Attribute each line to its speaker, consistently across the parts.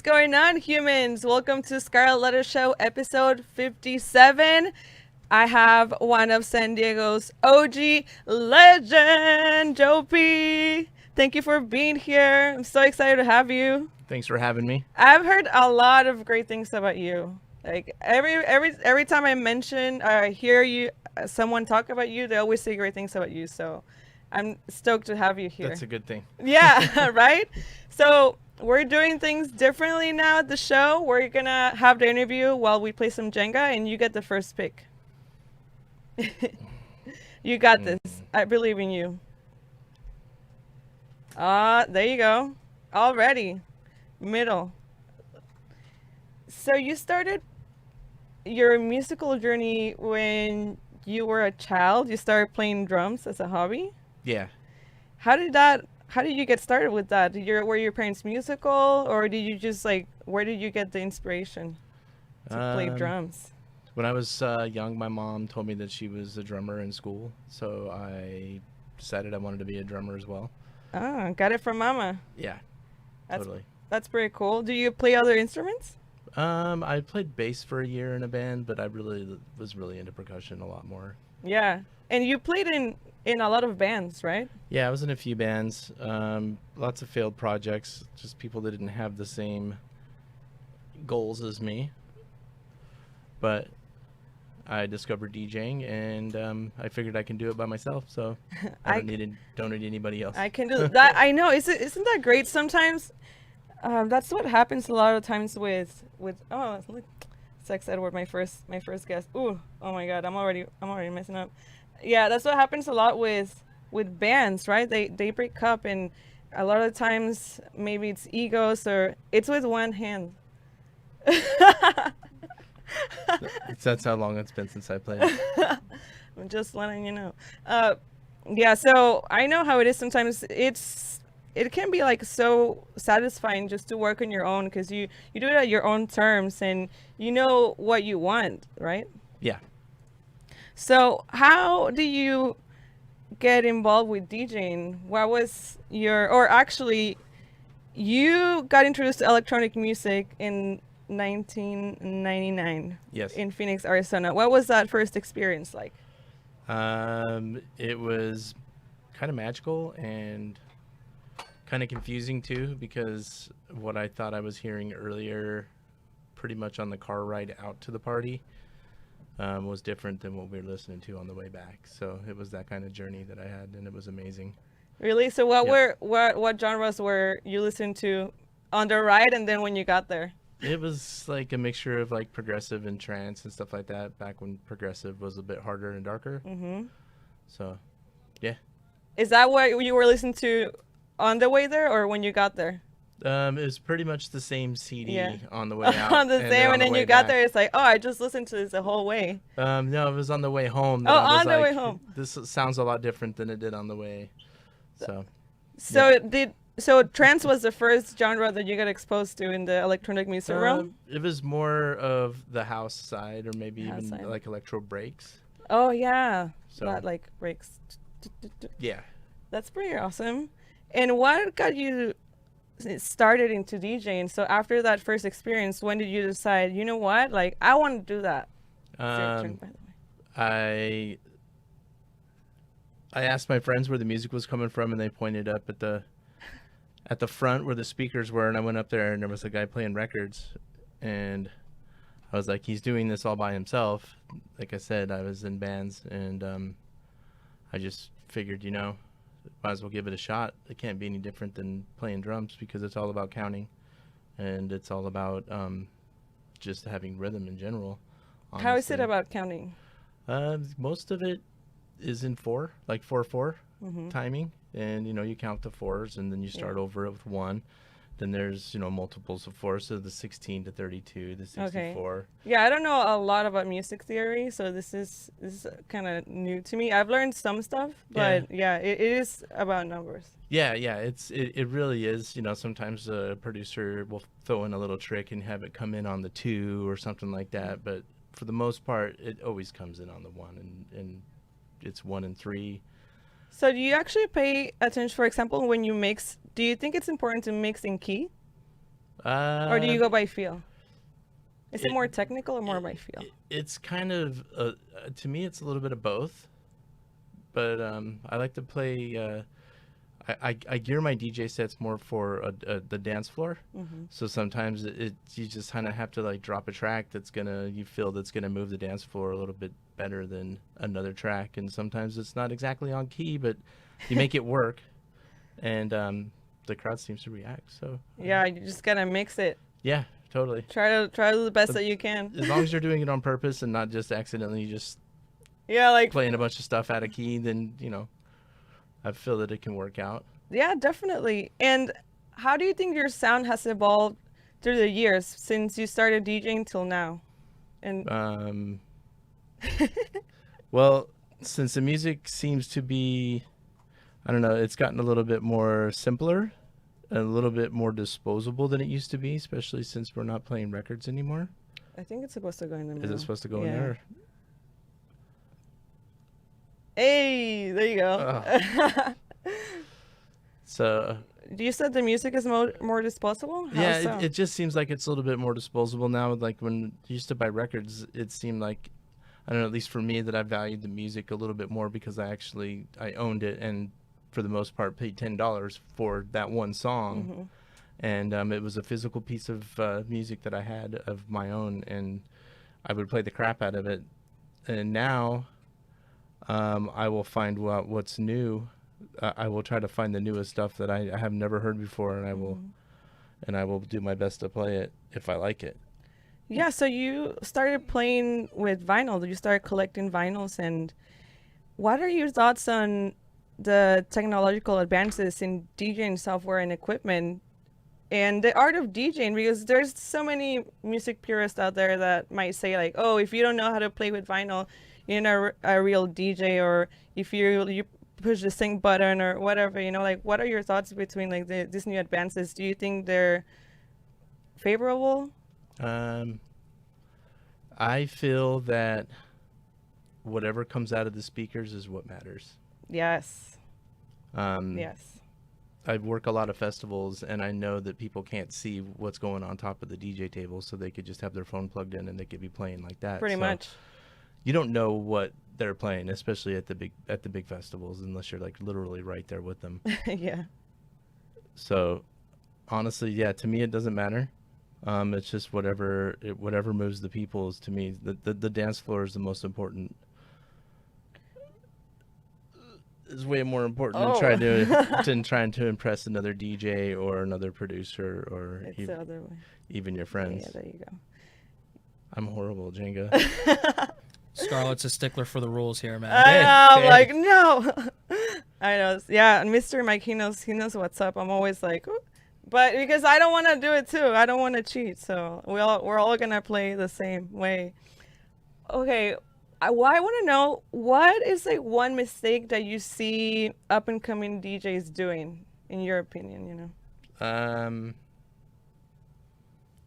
Speaker 1: going on, humans? Welcome to Scarlett Letter Show, episode 57. I have one of San Diego's OG legend, Joe Pea. Thank you for being here. I'm so excited to have you.
Speaker 2: Thanks for having me.
Speaker 1: I've heard a lot of great things about you. Like every time I mention or I hear you, someone talk about you, they always say great things about you. So I'm stoked to have you here.
Speaker 2: That's a good thing.
Speaker 1: Yeah, right? So we're doing things differently now at the show. We're going to have the interview while we play some Jenga, and you get the first pick. You got this. I believe in you. There you go. Already. Middle. So you started your musical journey when you were a child. You started playing drums as a hobby.
Speaker 2: Yeah.
Speaker 1: How did you get started with that? Were your parents musical, or did you just where did you get the inspiration to play drums?
Speaker 2: When I was young, my mom told me that she was a drummer in school, so I decided I wanted to be a drummer as well.
Speaker 1: Oh, got it from mama.
Speaker 2: Yeah, totally.
Speaker 1: That's pretty cool. Do you play other instruments?
Speaker 2: I played bass for a year in a band, but I was really into percussion a lot more.
Speaker 1: Yeah, and you played in a lot of bands, right?
Speaker 2: Yeah, I was in a few bands. Lots of failed projects, just people that didn't have the same goals as me. But I discovered DJing, and I figured I can do it by myself, so I don't need anybody else.
Speaker 1: I can do that. I know. Isn't that great? Sometimes that's what happens a lot of times with Sex Edward, my first guest. Ooh, oh my God, I'm already messing up. Yeah, that's what happens a lot with bands, right? They break up, and a lot of times maybe it's egos or it's with one hand.
Speaker 2: That's how long it's been since I played.
Speaker 1: I'm just letting you know. Yeah, so I know how it is sometimes. It can be so satisfying just to work on your own, because you do it at your own terms and you know what you want, right?
Speaker 2: Yeah.
Speaker 1: So how do you get involved with DJing? What was you got introduced to electronic music in 1999.
Speaker 2: Yes.
Speaker 1: In Phoenix, Arizona. What was that first experience like?
Speaker 2: It was kind of magical and kind of confusing too, because what I thought I was hearing earlier, pretty much on the car ride out to the party, was different than what we were listening to on the way back. So it was that kind of journey that I had, and it was amazing.
Speaker 1: Really? So what genres were you listening to on the ride, and then when you got there?
Speaker 2: It was like a mixture of progressive and trance and stuff like that, back when progressive was a bit harder and darker. Mm-hmm. So, yeah.
Speaker 1: Is that what you were listening to on the way there, or when you got there?
Speaker 2: It was pretty much the same CD on the way out.
Speaker 1: On the same, and then you got there, it's I just listened to this the whole way.
Speaker 2: No, it was on the way home.
Speaker 1: On the way home.
Speaker 2: This sounds a lot different than it did on the way.
Speaker 1: So trance was the first genre that you got exposed to in the electronic music realm?
Speaker 2: It was more of the house side, or maybe even electro breaks.
Speaker 1: Oh yeah,
Speaker 2: so
Speaker 1: that breaks.
Speaker 2: Yeah,
Speaker 1: that's pretty awesome. And what got you started into DJing? So after that first experience, when did you decide, you know what, I want to do that?
Speaker 2: I asked my friends where the music was coming from, and they pointed up at the front where the speakers were, and I went up there, and there was a guy playing records, and I was like, he's doing this all by himself. Like I said, I was in bands, and I just figured, might as well give it a shot. It can't be any different than playing drums, because it's all about counting, and it's all about just having rhythm in general. Honestly.
Speaker 1: How is it about counting?
Speaker 2: Most of it is in 4, 4/4 timing, and you count the 4s, and then you start over with 1. Then there's multiples of 4, so the 16 to 32, the 64.
Speaker 1: Okay. Yeah, I don't know a lot about music theory, so this is kind of new to me. I've learned some stuff, but it is about numbers.
Speaker 2: Yeah, it really is. Sometimes a producer will throw in a little trick and have it come in on the 2 or something like that, but for the most part, it always comes in on the 1, and it's 1 and 3.
Speaker 1: So do you actually pay attention, for example, when you mix, do you think it's important to mix in key? Or do you go by feel? Is it
Speaker 2: It-
Speaker 1: more technical or more by feel?
Speaker 2: It's kind of to me, it's a little bit of both. But I like to play. I gear my DJ sets more for the dance floor.
Speaker 1: Mm-hmm.
Speaker 2: So sometimes you just kind of have to like drop a track that's you feel that's gonna move the dance floor a little bit better than another track, and sometimes it's not exactly on key, but you make it work, and the crowd seems to react. So
Speaker 1: Yeah, you just gotta mix it.
Speaker 2: yeah, totally.
Speaker 1: Try to do the best
Speaker 2: But
Speaker 1: that you can.
Speaker 2: As long as you're doing it on purpose and not just accidentally just
Speaker 1: Yeah, like
Speaker 2: playing a bunch of stuff out of key, then I feel that it can work out.
Speaker 1: yeah, definitely. And how do you think your sound has evolved through the years since you started DJing till now? And
Speaker 2: Well, since the music seems to be, I don't know, it's gotten a little bit more simpler, a little bit more disposable than it used to be, especially since we're not playing records anymore.
Speaker 1: I think it's supposed to go in the
Speaker 2: Is
Speaker 1: middle.
Speaker 2: it supposed to go in
Speaker 1: Yeah.
Speaker 2: there?
Speaker 1: Hey, there you go.
Speaker 2: So
Speaker 1: You said the music is more disposable? How
Speaker 2: yeah,
Speaker 1: so?
Speaker 2: it just seems like it's a little bit more disposable now. Like when you used to buy records, it seemed like, I don't know, at least for me, that I valued the music a little bit more because I owned it, and for the most part paid $10 for that one song.
Speaker 1: Mhm.
Speaker 2: And it was a physical piece of music that I had of my own, and I would play the crap out of it. And now I will find what's new. I will try to find the newest stuff that I have never heard before, and I will do my best to play it if I like it.
Speaker 1: Yeah, so you started playing with vinyl. You started collecting vinyls, and what are your thoughts on the technological advances in DJing software and equipment and the art of DJing? Because there's so many music purists out there that might say like, oh, if you don't know how to play with vinyl, you're not a real DJ, or if you push the sync button or whatever, like what are your thoughts between like these new advances? Do you think they're favorable?
Speaker 2: I feel that whatever comes out of the speakers is what matters.
Speaker 1: Yes.
Speaker 2: Um,
Speaker 1: Yes.
Speaker 2: I work a lot of festivals, and I know that people can't see what's going on top of the DJ table, so they could just have their phone plugged in and they could be playing like that.
Speaker 1: Pretty
Speaker 2: So
Speaker 1: much.
Speaker 2: you don't know what they're playing, especially at the big festivals, unless you're like literally right there with them.
Speaker 1: Yeah.
Speaker 2: So honestly, yeah, to me it doesn't matter. It's just whatever moves the people is, to me, the dance floor is the most important. Is way more important
Speaker 1: Oh.
Speaker 2: than trying to impress another DJ or another producer or
Speaker 1: It's the other way.
Speaker 2: even your friends.
Speaker 1: Yeah, there you go.
Speaker 2: I'm horrible, Jenga.
Speaker 3: Scarlett's a stickler for the rules here, man.
Speaker 1: I
Speaker 2: Hey,
Speaker 1: know, I'm
Speaker 2: hey.
Speaker 1: like, no. I know. Yeah, and Mr. Mike, he knows what's up. I'm always like, "Ooh." But because I don't want to do it too. I don't want to cheat. So we're all gonna play the same way. Okay, I want to know, what is like one mistake that you see up and coming DJs doing, in your opinion?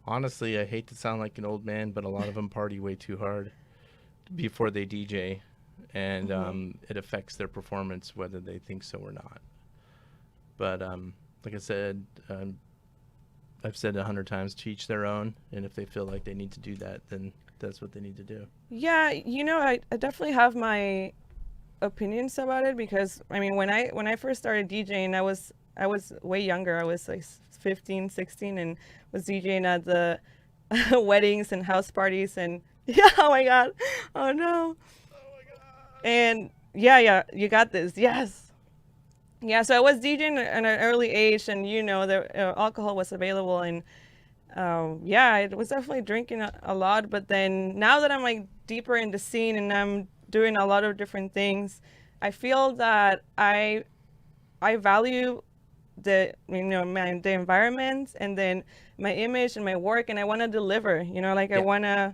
Speaker 2: Honestly, I hate to sound like an old man, but a lot of them party way too hard before they DJ, and it affects their performance whether they think so or not. But like I said, I've said 100 times, to each their own, and if they feel like they need to do that, then that's what they need to do.
Speaker 1: Yeah, I definitely have my opinions about it, because I mean, when I first started DJing, I was way younger. I was like 15, 16, and was DJing at the weddings and house parties, and yeah, oh my god, oh no, and yeah, you got this, yes. Yeah, so I was DJing at an early age, and the alcohol was available, and yeah, I was definitely drinking a lot. But then now that I'm like deeper in the scene and I'm doing a lot of different things, I feel that I value the environment, and then my image and my work, and I want to deliver.
Speaker 2: Yeah.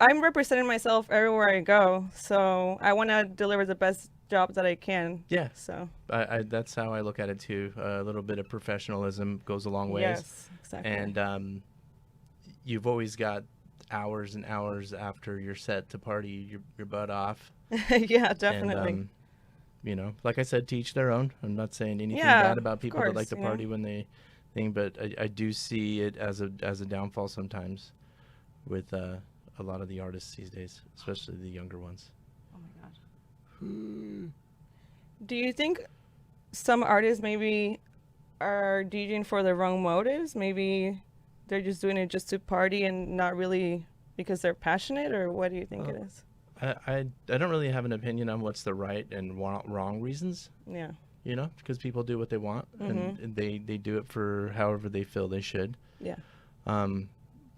Speaker 1: I'm representing myself everywhere I go, so I want to deliver the best job that I can.
Speaker 2: Yeah.
Speaker 1: So
Speaker 2: I that's how I look at it too. A little bit of professionalism goes a long ways.
Speaker 1: yes, exactly.
Speaker 2: And you've always got hours and hours after your set to party your butt off.
Speaker 1: Yeah, definitely.
Speaker 2: And like I said, to each their own. I'm not saying anything
Speaker 1: Yeah,
Speaker 2: bad about
Speaker 1: of
Speaker 2: people that like
Speaker 1: course,
Speaker 2: to party when they thing, but I do see it as a downfall sometimes with a lot of the artists these days, especially the younger ones.
Speaker 1: Oh my god. Do you think some artists maybe are DJing for the wrong motives? Maybe they're just doing it just to party and not really because they're passionate, or what do you think it is?
Speaker 2: I don't really have an opinion on what's the right and wrong reasons,
Speaker 1: Yeah.
Speaker 2: you know, because people do what they want, and they do it for however they feel they should.
Speaker 1: Yeah.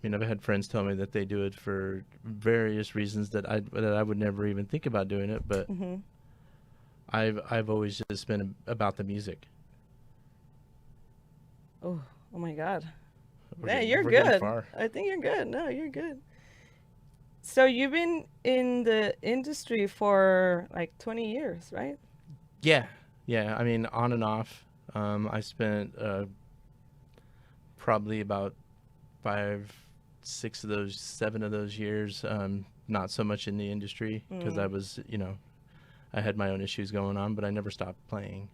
Speaker 2: You know, I've had friends tell me that they do it for various reasons that I would never even think about doing it, but I've always just been about the music.
Speaker 1: Oh my god.
Speaker 2: We're
Speaker 1: Yeah,
Speaker 2: getting-
Speaker 1: you're
Speaker 2: we're getting
Speaker 1: good.
Speaker 2: far.
Speaker 1: I think you're good. No, you're good. So you've been in the industry for like 20 years, right?
Speaker 2: Yeah. I mean, on and off. I spent probably about 5, 6 of those, 7 of those years, not so much in the industry because I was, you know, I had my own issues going on, but I never stopped playing.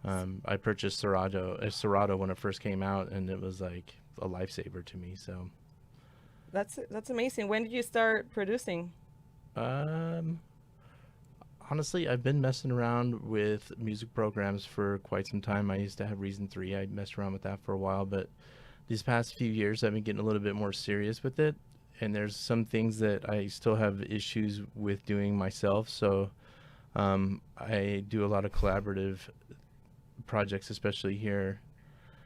Speaker 2: I purchased Serato when it first came out, and it was like a lifesaver to me. So
Speaker 1: That's amazing. When did you start producing?
Speaker 2: honestly, I've been messing around with music programs for quite some time. I used to have Reason 3. I messed around with that for a while, but these past few years I've been getting a little bit more serious with it, and there's some things that I still have issues with doing myself. So I do a lot of collaborative projects, especially here.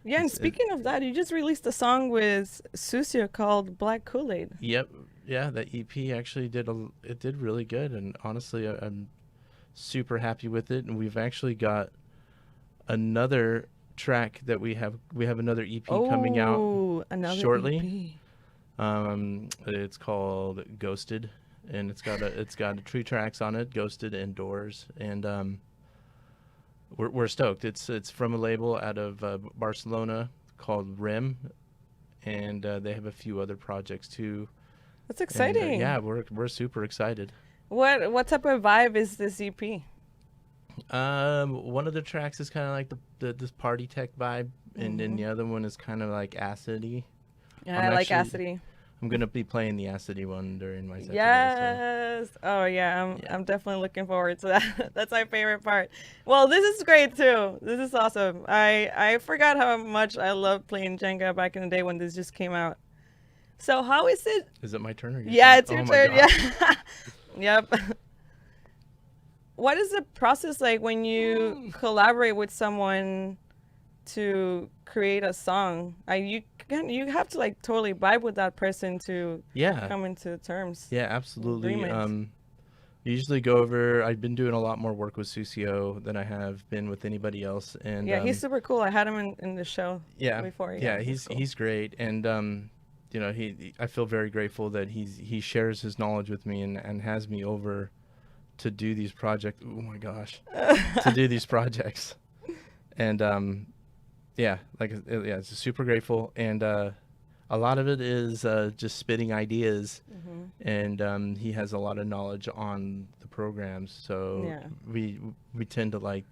Speaker 1: Yeah, and
Speaker 2: It's-
Speaker 1: speaking of that, you just released a song with Susio called Black Kooldaid.
Speaker 2: Yep. Yeah, that EP actually did really good, and honestly, I'm super happy with it. And we've actually got another track that we have another EP coming out
Speaker 1: Oh, another
Speaker 2: shortly.
Speaker 1: EP.
Speaker 2: It's called Ghosted, and it's got 2 tracks on it, Ghosted and Doors, and we're stoked. It's from a label out of Barcelona called Rim, and they have a few other projects too.
Speaker 1: That's
Speaker 2: And,
Speaker 1: exciting.
Speaker 2: yeah, we're super excited.
Speaker 1: What type of vibe is this E EP?
Speaker 2: One of the tracks is kind of like this party tech vibe, and then the other one is kind of like acidy.
Speaker 1: Yeah,
Speaker 2: I'm
Speaker 1: I like
Speaker 2: actually-
Speaker 1: acidy.
Speaker 2: I'm gonna be playing the acidy one during my set today,
Speaker 1: Yes. Oh yeah,
Speaker 2: Yeah.
Speaker 1: I'm definitely looking forward to that. That's my favorite part. Well, this is great too. This is awesome. I forgot how much I loved playing Jenga back in the day when this just came out. So how is it?
Speaker 2: so. Is it my turn or your
Speaker 1: Yeah,
Speaker 2: turn?
Speaker 1: it's your
Speaker 2: Oh my
Speaker 1: turn.
Speaker 2: gosh.
Speaker 1: Yeah. Yep. What is the process like when you collaborate with someone to create a song? You have to like totally vibe with that person to
Speaker 2: Yeah.
Speaker 1: come into terms.
Speaker 2: Yeah, absolutely.
Speaker 1: Agreement.
Speaker 2: Usually go over. I've been doing a lot more work with Susio than I have been with anybody else, and
Speaker 1: Yeah, he's super cool. I had him in the show
Speaker 2: yeah,
Speaker 1: before.
Speaker 2: yeah,
Speaker 1: he's cool.
Speaker 2: he's great, and you know, I feel very grateful that he shares his knowledge with me and has me over to do these projects. Oh my gosh, to do these projects, and yeah, it's super grateful, and a lot of it is just spitting ideas, and he has a lot of knowledge on the programs, so
Speaker 1: Yeah.
Speaker 2: we tend to like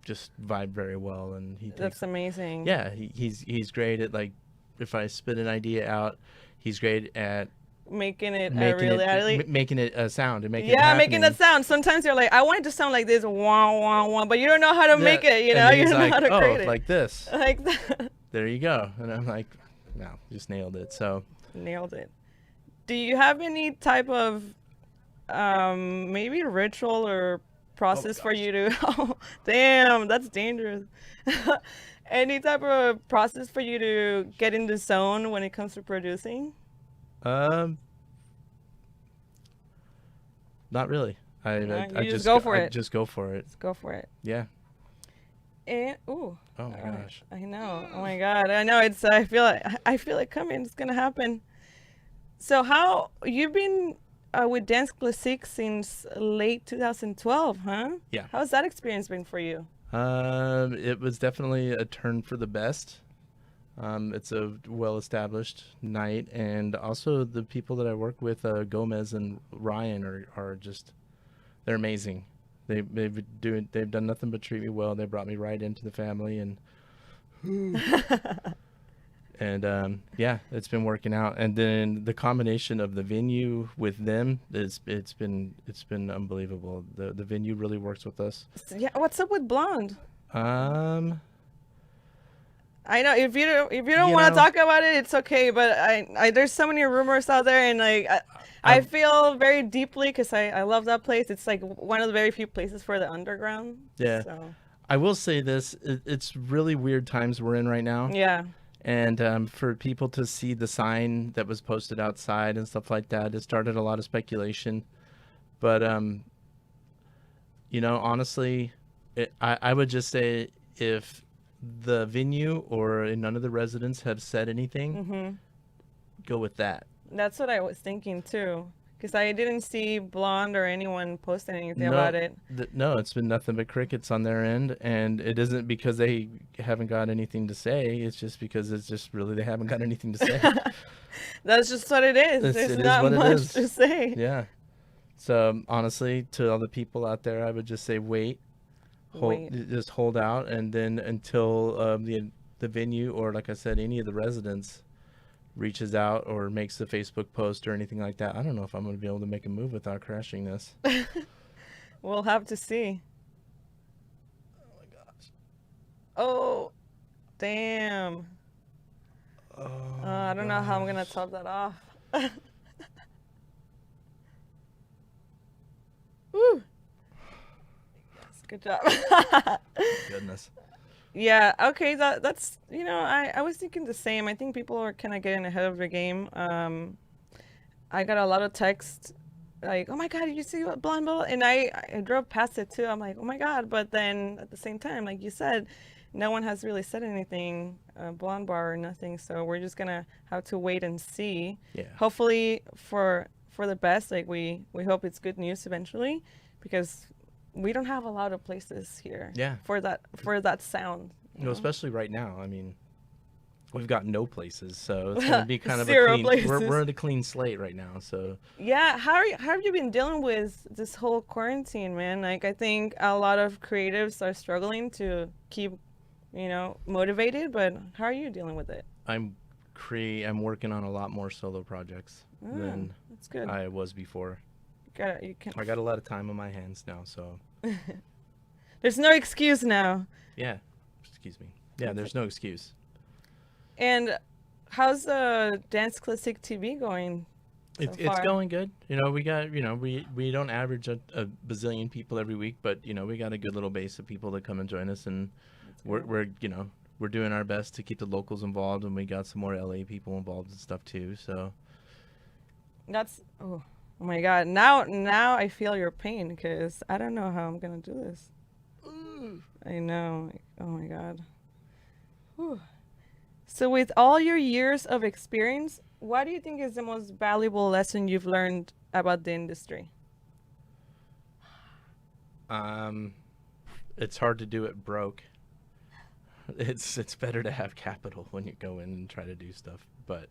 Speaker 2: just vibe very well, and he takes,
Speaker 1: That's amazing.
Speaker 2: yeah, he's great at, like, if I spit an idea out, he's great at
Speaker 1: Making it a
Speaker 2: making
Speaker 1: reality.
Speaker 2: making it a sound and making
Speaker 1: Yeah,
Speaker 2: it
Speaker 1: making that
Speaker 2: happening.
Speaker 1: sound. Sometimes you're like, I want it to sound like this, wah wah wah, but you don't know how to make it. You
Speaker 2: And
Speaker 1: know,
Speaker 2: then
Speaker 1: you
Speaker 2: he's
Speaker 1: don't know
Speaker 2: like,
Speaker 1: how to
Speaker 2: oh,
Speaker 1: create it.
Speaker 2: like this.
Speaker 1: Like that.
Speaker 2: There you go. And I'm like, no, just nailed it. So
Speaker 1: Nailed it. Do you have any type of maybe ritual or process for you to? Oh, damn, that's dangerous. Any type of process for you to get in the zone when it comes to producing?
Speaker 2: not really. I
Speaker 1: you just go for
Speaker 2: I
Speaker 1: it.
Speaker 2: just go for it.
Speaker 1: Let's go for it.
Speaker 2: Yeah.
Speaker 1: And ooh.
Speaker 2: Oh my
Speaker 1: all right.
Speaker 2: gosh.
Speaker 1: I know. Oh my god. I know. It's. I feel it coming. It's gonna happen. So how you've been with Dance Klassique since late 2012, huh?
Speaker 2: Yeah.
Speaker 1: How's that experience been for you?
Speaker 2: It was definitely a turn for the best. It's a well-established night, and also the people that I work with, Gomez and Ryan, are just, they're amazing. They've done nothing but treat me well. They brought me right into the family, and And yeah, it's been working out. And then the combination of the venue with them it's been unbelievable. The venue really works with us.
Speaker 1: Yeah, what's up with Blonde?
Speaker 2: Um,
Speaker 1: I know if you don't
Speaker 2: You
Speaker 1: want to
Speaker 2: know-
Speaker 1: talk about it, it's okay. But I there's so many rumors out there, and like I
Speaker 2: I'm-
Speaker 1: feel very deeply because I love that place. It's like one of the very few places for the underground.
Speaker 2: Yeah.
Speaker 1: So
Speaker 2: I will say this: it's really weird times we're in right now.
Speaker 1: yeah.
Speaker 2: And for people to see the sign that was posted outside and stuff like that, it started a lot of speculation. But honestly, I would just say if the venue or none of the residents have said anything, go with that.
Speaker 1: That's what I was thinking too. Because I didn't see Blonde or anyone posting anything about it.
Speaker 2: No, it's been nothing but crickets on their end, and it isn't because they haven't got anything to say. It's just because it's just really they haven't got anything to say.
Speaker 1: That's just what it is.
Speaker 2: It
Speaker 1: There's
Speaker 2: is
Speaker 1: not
Speaker 2: what it
Speaker 1: much
Speaker 2: is.
Speaker 1: to say.
Speaker 2: Yeah. So honestly, to all the people out there, I would just say wait, just hold out, and then until the venue or, like I said, any of the residents reaches out or makes a Facebook post or anything like that. I don't know if I'm going to be able to make a move without crashing this.
Speaker 1: We'll have to see.
Speaker 2: Oh my gosh.
Speaker 1: Oh, damn.
Speaker 2: Oh,
Speaker 1: I don't know how I'm gonna top that off. Woo. Yes, good job.
Speaker 2: Goodness.
Speaker 1: Yeah, okay, that's I was thinking the same. I think people are kind of getting ahead of the game. I got a lot of texts like, "Oh my God, did you see what Blonde Ball?" And I drove past it too. I'm like, "Oh my God!" But then at the same time, like you said, no one has really said anything, Blonde Bar or nothing. So we're just gonna have to wait and see.
Speaker 2: Yeah.
Speaker 1: Hopefully for the best. Like we hope it's good news eventually, because we don't have a lot of places here.
Speaker 2: Yeah.
Speaker 1: For that sound.
Speaker 2: You know, especially right now. I mean, we've got no places, so it's gonna be kind of
Speaker 1: Zero
Speaker 2: a clean.
Speaker 1: places.
Speaker 2: We're at a clean slate right now, so.
Speaker 1: Yeah, how have you been dealing with this whole quarantine, man? Like, I think a lot of creatives are struggling to keep, motivated. But how are you dealing with it?
Speaker 2: I'm working on a lot more solo projects than
Speaker 1: That's good.
Speaker 2: I was before.
Speaker 1: You can.
Speaker 2: I got a lot of time on my hands now, so.
Speaker 1: There's no excuse now.
Speaker 2: Yeah. Excuse me. Yeah, there's no excuse.
Speaker 1: And how's the Dance Klassique TV going?
Speaker 2: It's
Speaker 1: far?
Speaker 2: going good. We got, we don't average a bazillion people every week, but we got a good little base of people that come and join us, and we're doing our best to keep the locals involved, and we got some more LA people involved and stuff too. So
Speaker 1: That's oh my God. Now I feel your pain, because I don't know how I'm gonna do this. I know. Oh my God. Whew. So with all your years of experience, what do you think is the most valuable lesson you've learned about the industry?
Speaker 2: it's hard to do it broke. It's better to have capital when you go in and try to do stuff, but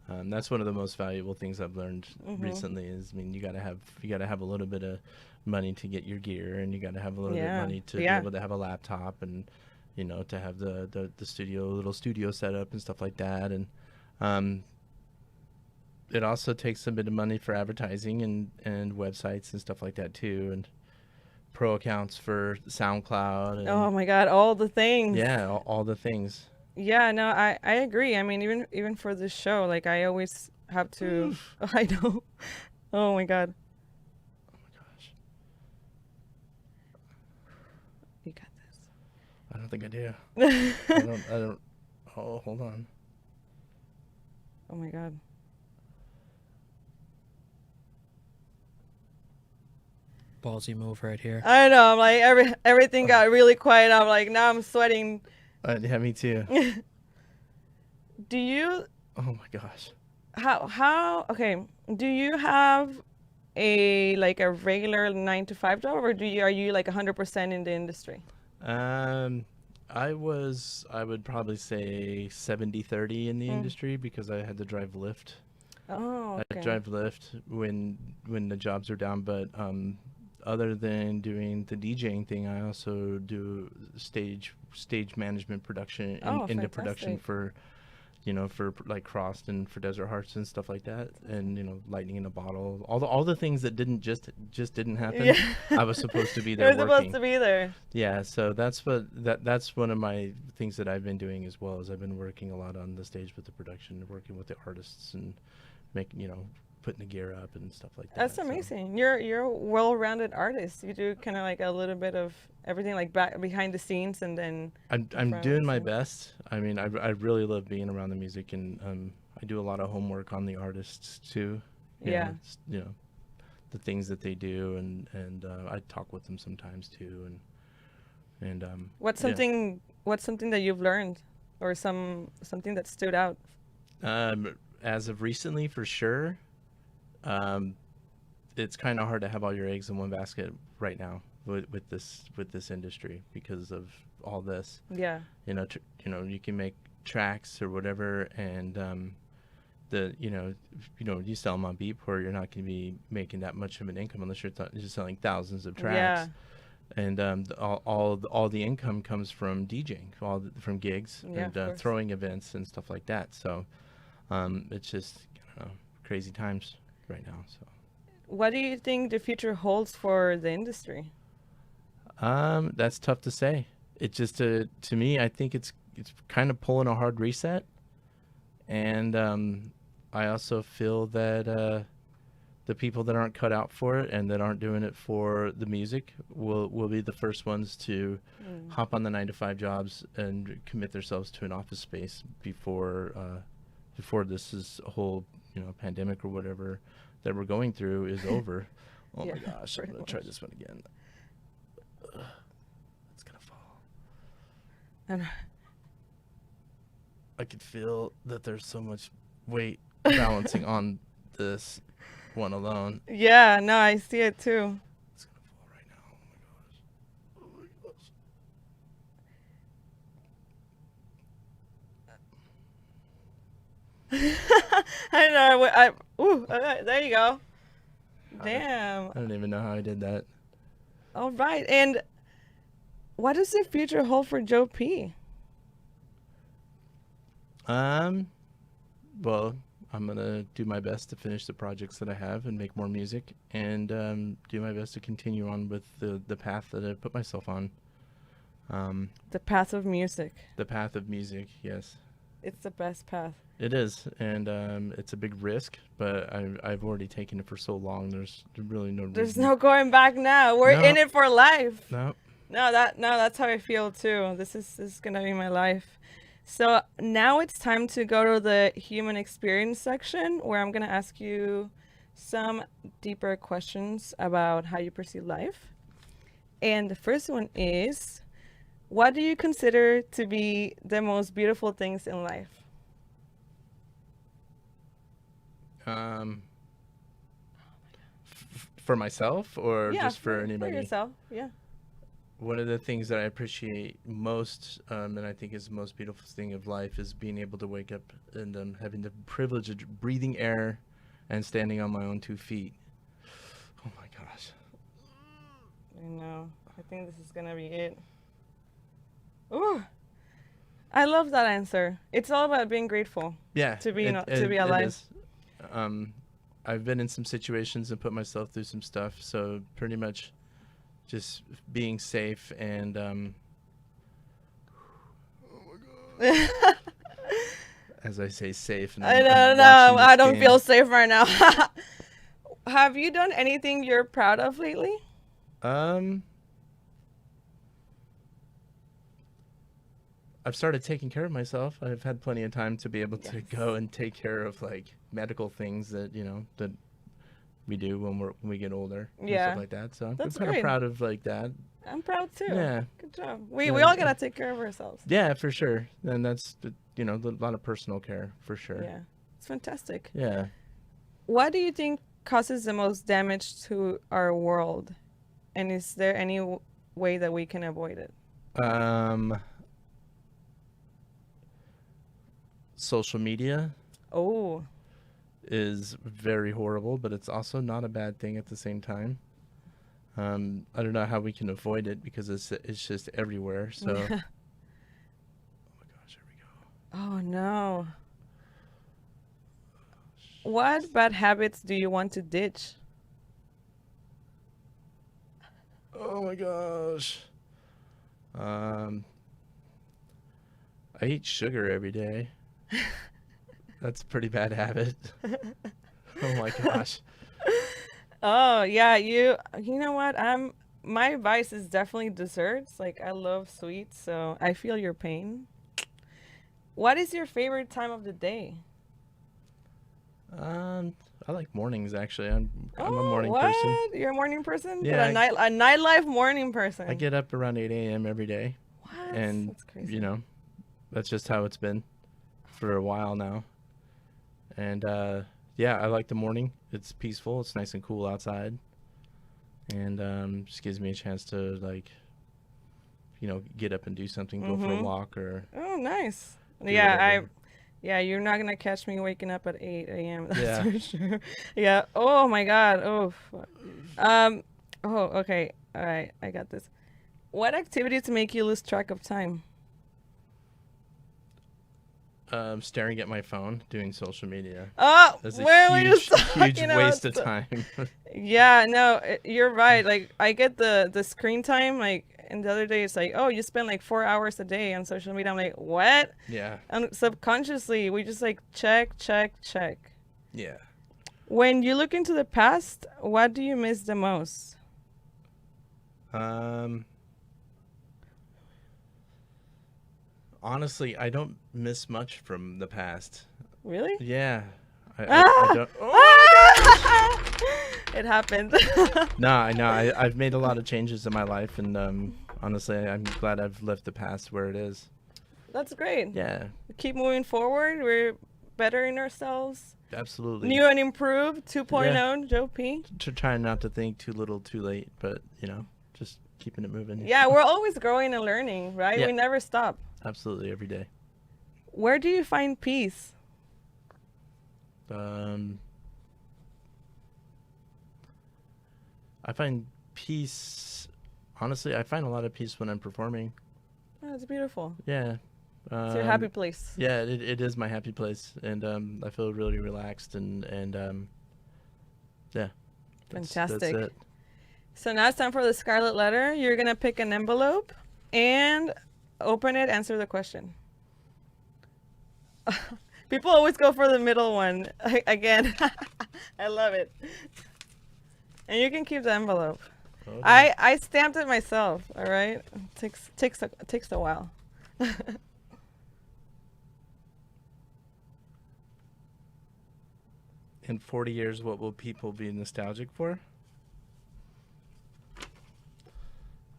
Speaker 2: that's one of the most valuable things I've learned recently. Is, I mean, you gotta have a little bit of money to get your gear, and you gotta have a little bit of money to be able to have a laptop, and to have the little studio set up and stuff like that. And it also takes a bit of money for advertising and websites and stuff like that too, and pro accounts for SoundCloud. And,
Speaker 1: Oh my God, all the things.
Speaker 2: yeah, all the things.
Speaker 1: Yeah, no, I agree. I mean, even for this show, like, I always have to. I know. Oh my God.
Speaker 2: Oh my gosh.
Speaker 1: You got this.
Speaker 2: I don't think I do. I don't. Oh, hold on.
Speaker 1: Oh my God.
Speaker 3: Ballsy move right here.
Speaker 1: I know. I'm like, everything got really quiet. I'm like, now I'm sweating.
Speaker 2: Yeah, me too.
Speaker 1: Do you?
Speaker 2: Oh my gosh.
Speaker 1: How? Okay. Do you have a regular 9-to-5 job, or are you like 100% in the industry?
Speaker 2: I would probably say 70-30 in the industry, because I had to drive Lyft.
Speaker 1: Oh, okay.
Speaker 2: I drive Lyft when the jobs are down, but other than doing the DJing thing, I also do stage management production into production
Speaker 1: Fantastic.
Speaker 2: for, for like Crossed and for Desert Hearts and stuff like that, and Lightning in a Bottle, all the things that didn't didn't happen.
Speaker 1: Yeah.
Speaker 2: I was supposed to be
Speaker 1: You're
Speaker 2: there
Speaker 1: supposed
Speaker 2: working.
Speaker 1: to be there.
Speaker 2: Yeah, so that's one of my things that I've been doing as well. Is I've been working a lot on the stage with the production, working with the artists, and making putting the gear up and stuff like that.
Speaker 1: That's amazing. You're a well-rounded artist. You do kind of like a little bit of everything, like behind the scenes, and then
Speaker 2: I'm doing my best. I mean, I really love being around the music, and I do a lot of homework on the artists too. The things that they do, and I talk with them sometimes too, and
Speaker 1: what's something that you've learned, or something that stood out?
Speaker 2: As of recently, for sure, it's kind of hard to have all your eggs in one basket right now with this industry because of all this.
Speaker 1: Yeah.
Speaker 2: You can make tracks or whatever, and you sell them on Beatport, you're not going to be making that much of an income unless you're just selling thousands of tracks.
Speaker 1: Yeah.
Speaker 2: And all the income comes from DJing, from gigs,
Speaker 1: Yeah,
Speaker 2: and throwing events and stuff like that. So it's just crazy times right now. So
Speaker 1: What do you think the future holds for the industry?
Speaker 2: that's tough to say. It just to me, I think it's kind of pulling a hard reset, and I also feel that the people that aren't cut out for it and that aren't doing it for the music will be the first ones to hop on the 9-to-5 jobs and commit themselves to an office space before this is a whole pandemic or whatever that we're going through is over. Oh my gosh, I'm gonna try this one again. It's gonna fall.
Speaker 1: And
Speaker 2: I could feel that there's so much weight balancing on this one alone.
Speaker 1: yeah, no, I see it too.
Speaker 2: It's gonna fall right now. Oh my gosh.
Speaker 1: I know. There you go. Damn.
Speaker 2: I don't even know how I did that.
Speaker 1: All right. And what does the future hold for Joe P?
Speaker 2: Well, I'm gonna do my best to finish the projects that I have and make more music, and do my best to continue on with the path that I put myself on.
Speaker 1: The path of music.
Speaker 2: The path of music, yes.
Speaker 1: It's the best path.
Speaker 2: It is, and it's a big risk, but I've already taken it for so long. There's really no reason.
Speaker 1: There's no going back now. We're in it for life.
Speaker 2: No.
Speaker 1: That's how I feel too. This is gonna be my life. So now it's time to go to the human experience section, where I'm gonna ask you some deeper questions about how you perceive life. And the first one is, what do you consider to be the most beautiful things in life?
Speaker 2: For myself, or
Speaker 1: Yeah,
Speaker 2: just for anybody?
Speaker 1: For yourself, yeah.
Speaker 2: One of the things that I appreciate most, and I think is the most beautiful thing of life, is being able to wake up and having the privilege of breathing air and standing on my own 2 feet. Oh my gosh.
Speaker 1: I know. I think this is gonna be it. Ooh, I love that answer. It's all about being grateful.
Speaker 2: Yeah.
Speaker 1: To be alive.
Speaker 2: It is. I've been in some situations and put myself through some stuff, so pretty much just being safe and oh my god. As I say safe, and
Speaker 1: I don't know. I don't feel safe right now. Have you done anything you're proud of lately?
Speaker 2: I've started taking care of myself. I've had plenty of time to be able to go and take care of like medical things that that we do when we get older. And stuff like that. So I'm kind of proud of like that.
Speaker 1: I'm proud too.
Speaker 2: Yeah.
Speaker 1: Good job. We all gotta take care of ourselves.
Speaker 2: Yeah, for sure. And that's a lot of personal care for sure.
Speaker 1: Yeah, it's fantastic.
Speaker 2: Yeah.
Speaker 1: What do you think causes the most damage to our world, and is there any way that we can avoid it?
Speaker 2: Social media is very horrible, but it's also not a bad thing at the same time. I don't know how we can avoid it because it's just everywhere. So, oh my gosh, here we go.
Speaker 1: Oh no. What bad habits do you want to ditch?
Speaker 2: Oh my gosh. I eat sugar every day. That's a pretty bad habit. Oh my gosh.
Speaker 1: Oh yeah, you know what? My vice is definitely desserts. Like I love sweets, so I feel your pain. What is your favorite time of the day?
Speaker 2: I like mornings actually. I'm a morning
Speaker 1: what?
Speaker 2: person.
Speaker 1: You're a morning person?
Speaker 2: Yeah,
Speaker 1: But a nightlife morning person.
Speaker 2: I get up around 8 a.m. every day.
Speaker 1: What?
Speaker 2: And
Speaker 1: That's crazy.
Speaker 2: you know, that's just how it's been for a while now. And yeah, I like the morning. It's peaceful. It's nice and cool outside, and just gives me a chance to like, get up and do something, go for a walk or.
Speaker 1: Oh, nice.
Speaker 2: do
Speaker 1: Yeah,
Speaker 2: whatever.
Speaker 1: Yeah, you're not gonna catch me waking up at 8 a.m. That's
Speaker 2: Yeah.
Speaker 1: for sure. Yeah. Oh my God. Oh. Oh. Okay. All right. I got this. What activities make you lose track of time?
Speaker 2: Staring at my phone, doing social media.
Speaker 1: Oh,
Speaker 2: That's
Speaker 1: where were
Speaker 2: a
Speaker 1: you
Speaker 2: huge,
Speaker 1: talking
Speaker 2: huge
Speaker 1: about
Speaker 2: waste of
Speaker 1: stuff?
Speaker 2: time.
Speaker 1: Yeah. No, you're right. Like I get the screen time. Like, and the other day it's like, oh, you spend like 4 hours a day on social media. I'm like, what?
Speaker 2: Yeah.
Speaker 1: And subconsciously, we just like check.
Speaker 2: Yeah.
Speaker 1: When you look into the past, what do you miss the most?
Speaker 2: Honestly, I don't miss much from the past.
Speaker 1: Really?
Speaker 2: Yeah. I
Speaker 1: Ah!
Speaker 2: don't.
Speaker 1: It happened.
Speaker 2: No, I know. I've made a lot of changes in my life, and honestly, I'm glad I've left the past where it is.
Speaker 1: That's great.
Speaker 2: Yeah,
Speaker 1: Keep moving forward. We're bettering ourselves.
Speaker 2: absolutely.
Speaker 1: New and improved 2.0, Joe P.
Speaker 2: Trying not to think too little, too late, but just keeping it moving.
Speaker 1: Yeah, we're always growing and learning, right?
Speaker 2: Yeah.
Speaker 1: We never stop.
Speaker 2: Absolutely, every day.
Speaker 1: Where do you find peace?
Speaker 2: I find peace. Honestly, I find a lot of peace when I'm performing.
Speaker 1: Oh, it's beautiful.
Speaker 2: Yeah.
Speaker 1: It's your happy place.
Speaker 2: Yeah, it is my happy place, and I feel really relaxed, and yeah.
Speaker 1: Fantastic.
Speaker 2: That's it.
Speaker 1: So now it's time for the Scarlett Letter. You're going to pick an envelope and open it, answer the question. People always go for the middle one. Again, I love it. And you can keep the envelope.
Speaker 2: Okay.
Speaker 1: I stamped it myself, all right? Takes a while.
Speaker 2: In 40 years, what will people be nostalgic for?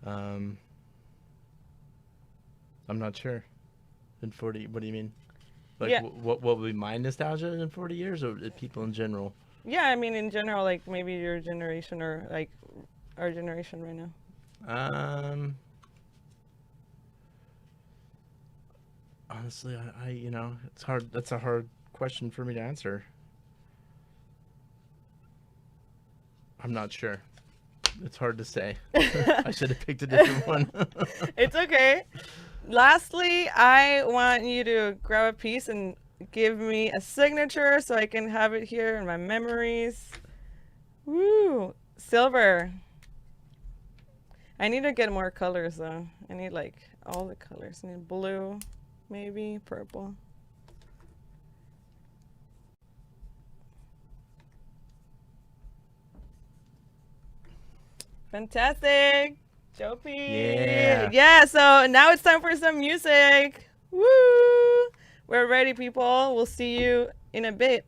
Speaker 2: I'm not sure. In 40, what do you mean? Like,
Speaker 1: Yeah.
Speaker 2: what will be my nostalgia in 40 years, or people in general?
Speaker 1: Yeah, I mean, in general, like maybe your generation or like our generation right now.
Speaker 2: Honestly, I it's hard. That's a hard question for me to answer. I'm not sure. It's hard to say. I should have picked a different one.
Speaker 1: It's okay. Lastly, I want you to grab a piece and give me a signature so I can have it here in my memories. Woo! Silver. I need to get more colors though. I need like all the colors. I need blue, maybe purple. Fantastic. Joe Pea. Yeah, so now it's time for some music. Woo! We're ready, people. We'll see you in a bit.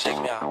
Speaker 4: Take me out.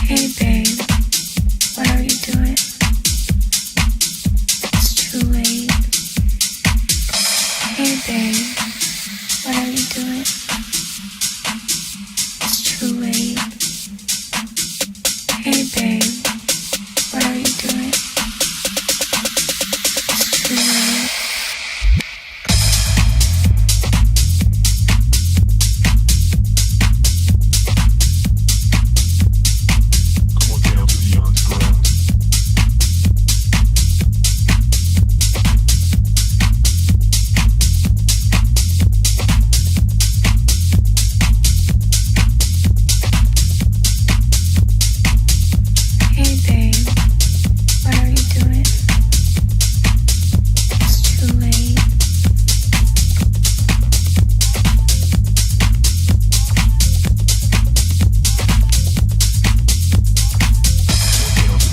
Speaker 4: Hey babe, what are you doing? It's too late. Hey babe, what are you doing? It's too late. Hey babe, what are you doing? It's too late. Hey babe, what are you doing? It's too late. Hey babe, what are you doing? It's too late.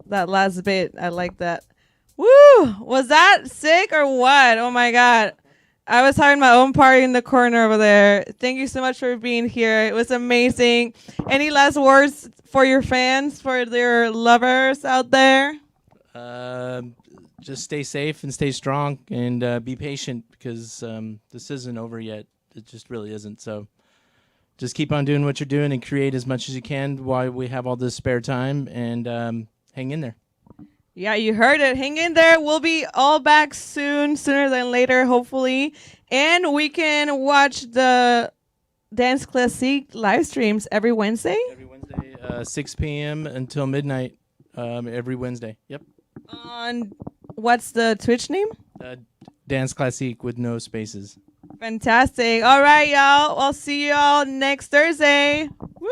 Speaker 1: That last bit, I like that. Woo! Was that sick or what? Oh my god. I was having my own party in the corner over there. Thank you so much for being here. It was amazing. Any last words for your fans, for their lovers out there?
Speaker 2: Just stay safe and stay strong and be patient because this isn't over yet. It just really isn't. So just keep on doing what you're doing and create as much as you can while we have all this spare time and hang in there.
Speaker 1: Yeah, you heard it. Hang in there. We'll be all back soon, sooner than later, hopefully. And we can watch the Dance Klassique live streams every Wednesday.
Speaker 2: Every Wednesday, 6 p.m. until midnight, every Wednesday. Yep.
Speaker 1: On what's the Twitch name?
Speaker 2: Dance Klassique with no spaces.
Speaker 1: Fantastic. All right, y'all. I'll see y'all next Thursday. Woo!